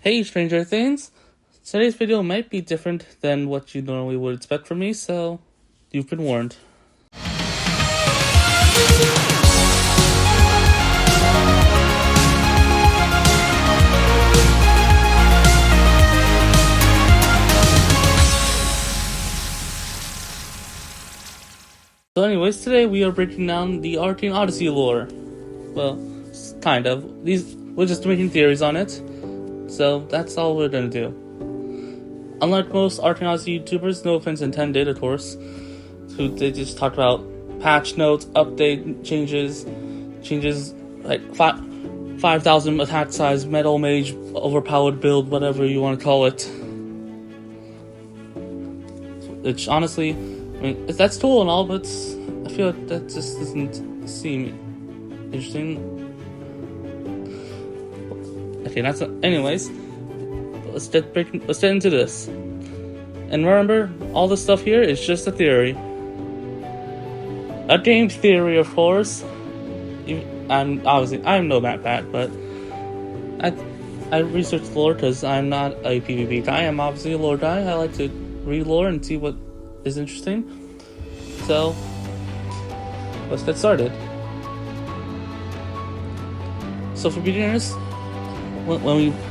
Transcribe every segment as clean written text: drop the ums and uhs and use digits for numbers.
Hey Stranger Things! Today's video might be different than what you normally would expect from me, so you've been warned. So anyways, today we are breaking down the Arcane Odyssey lore. Well, kind of. We're just making theories on it, so that's all we're gonna do. Unlike most Arcane Odyssey YouTubers, no offense intended, of course, who they just talk about patch notes, update changes like 5,000 attack size, metal mage, overpowered build, whatever you want to call it. Which honestly, I mean, that's cool and all, but I feel like that just doesn't seem interesting. Okay, anyways, let's get into this. And remember, all this stuff here is just a theory. A game theory, of course. I'm no MatPat, but I research lore because I'm not a PvP guy. I'm obviously a lore guy. I like to read lore and see what is interesting. So let's get started. So for beginners,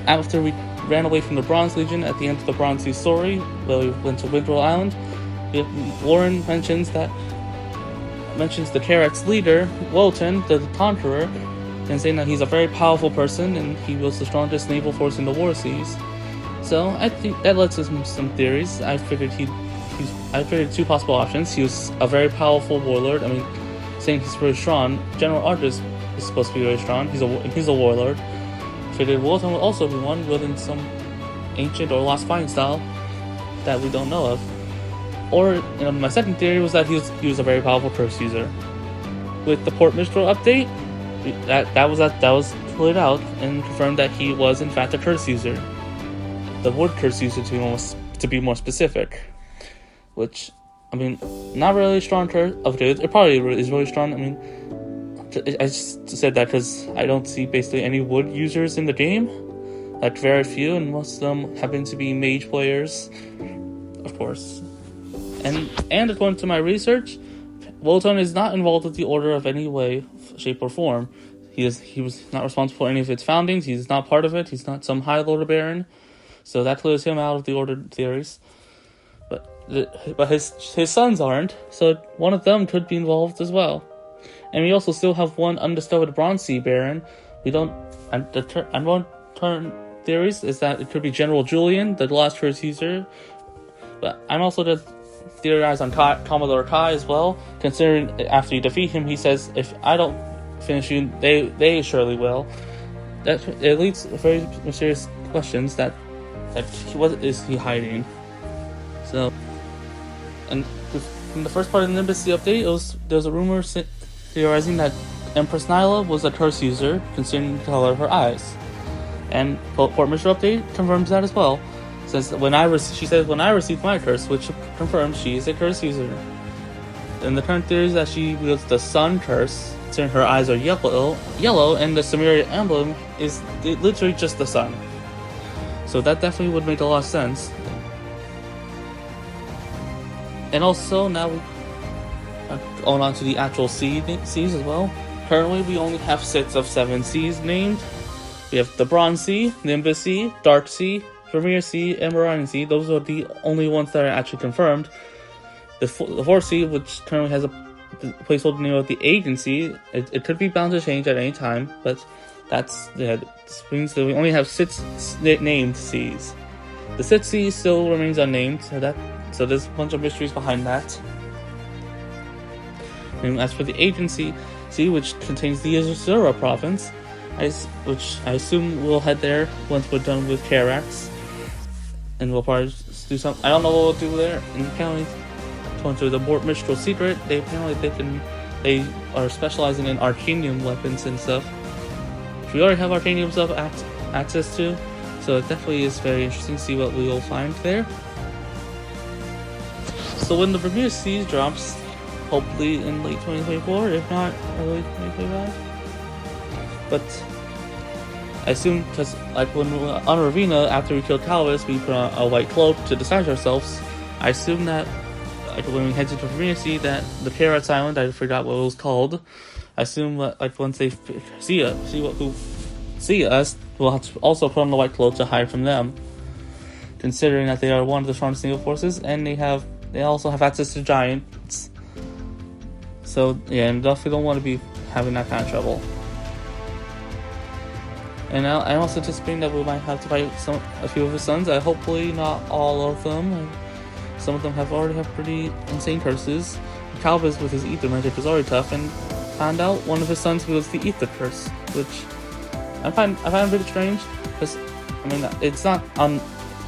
after we ran away from the Bronze Legion at the end of the Bronze Sea story, where we went to Winterl Island, Warren mentions the Karak's leader, Wotan, the Conqueror, and saying that he's a very powerful person and he was the strongest naval force in the War Seas. So I think that led to some theories. I figured two possible options. He was a very powerful warlord. I mean, saying he's very strong. General Argus is supposed to be very strong. He's a warlord. I figured Wotan would also be one within some ancient or lost fighting style that we don't know of. Or, my second theory was that he was a very powerful curse user. With the Port Mistral update, that was cleared out and confirmed that he was in fact a curse user. The word curse user to be more specific. Which, I mean, not really strong curse. Okay, it probably is really strong. I mean, I just said that because I don't see basically any wood users in the game. Like, very few, and most of them happen to be mage players, of course. And according to my research, Wotan is not involved with the Order of any way, shape, or form. He was not responsible for any of its foundings. He's not part of it. He's not some High Lord or Baron. So that clears him out of the Order theories. But his sons aren't, so one of them could be involved as well. And we also still have one undiscovered Bronze Sea Baron. And one turn theories is that it could be General Julian, the last curse user. But I'm also just theorize on Commodore Kai as well, considering after you defeat him, he says, if I don't finish you, they surely will. It leads to very mysterious questions that what is he hiding? So, and in the first part of the Nimbus update, there was a rumor theorizing that Empress Nyla was a curse user, considering the color of her eyes. And Port Mistral update confirms that as well. She says, when I received my curse, which confirms she is a curse user. And the current theory is that she wields the Sun Curse, since her eyes are yellow, and the Samaria emblem is literally just the sun. So that definitely would make a lot of sense. And also, now we're going on to the actual seas as well. Currently, we only have sets of 7 seas named. We have the Bronze Sea, Nimbus Sea, Dark Sea, Vermeer Sea, and Meridian Sea. Those are the only ones that are actually confirmed. The Fourth Sea, which currently has a placeholder name of the Agency, it could be bound to change at any time, but this means that we only have 6 named seas. The 6th sea still remains unnamed, so there's a bunch of mysteries behind that. And as for the Agency Sea, which contains the Azura province, which I assume we'll head there once we're done with Karak's. And we'll probably do something. I don't know what we'll do there. And apparently, going to the Port Mistral secret, they are specializing in Arcanium weapons and stuff, which we already have Arcanium stuff access to. So it definitely is very interesting to see what we will find there. So when the Vermeer Seas drops, hopefully in late 2024, if not early 2025. But I assume because like when on Ravina, after we killed Calvis, we put on a white cloak to disguise ourselves. I assume that like when we head to Ravina Sea, that the Pirates Island, I forgot what it was called. I assume that like once they see us, we'll have to also put on the white cloak to hide from them. Considering that they are one of the strongest naval forces, and they also have access to giants. So yeah, and definitely don't want to be having that kind of trouble. And I'm also anticipating that we might have to fight a few of his sons. Hopefully not all of them. Some of them already have pretty insane curses. Calvis with his ether magic was already tough, and found out one of his sons was the ether curse, which I find a bit strange, because I mean it's not on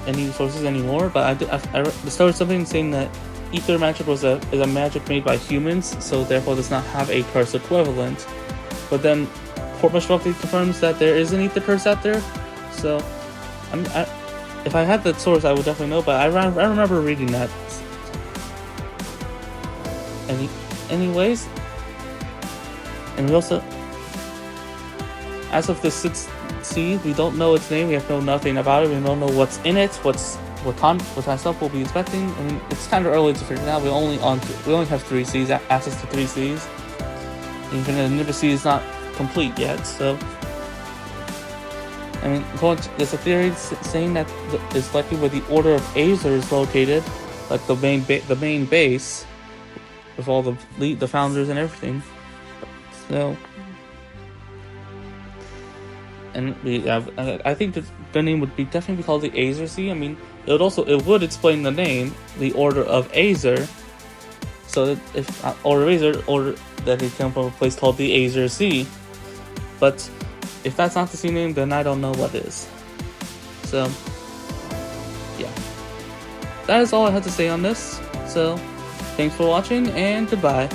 any sources anymore, but I discovered something saying that ether magic is a magic made by humans, so therefore does not have a curse equivalent. But then Fort Mashrofi confirms that there is an ether curse out there, so if I had that source I would definitely know, but I remember reading that. Anyways, and we also, as of this 6th sea, we don't know its name, we have known nothing about it, we don't know what's in it, what kind of stuff we'll be expecting. I mean, it's kind of early to figure it out. We only have 3 seas, access to 3 seas. Even the Nimbus Sea is not complete yet, so I mean, there's a theory saying that it's likely where the Order of Azer is located, like the main base with all the founders and everything. So, and I think that the name would definitely be called the Azer Sea. I mean, it would explain the name, the Order of Azer. So that if Order of Azer, that it come from a place called the Azer Sea. But if that's not the sea name, then I don't know what is. So, yeah. That is all I have to say on this. So, thanks for watching, and goodbye.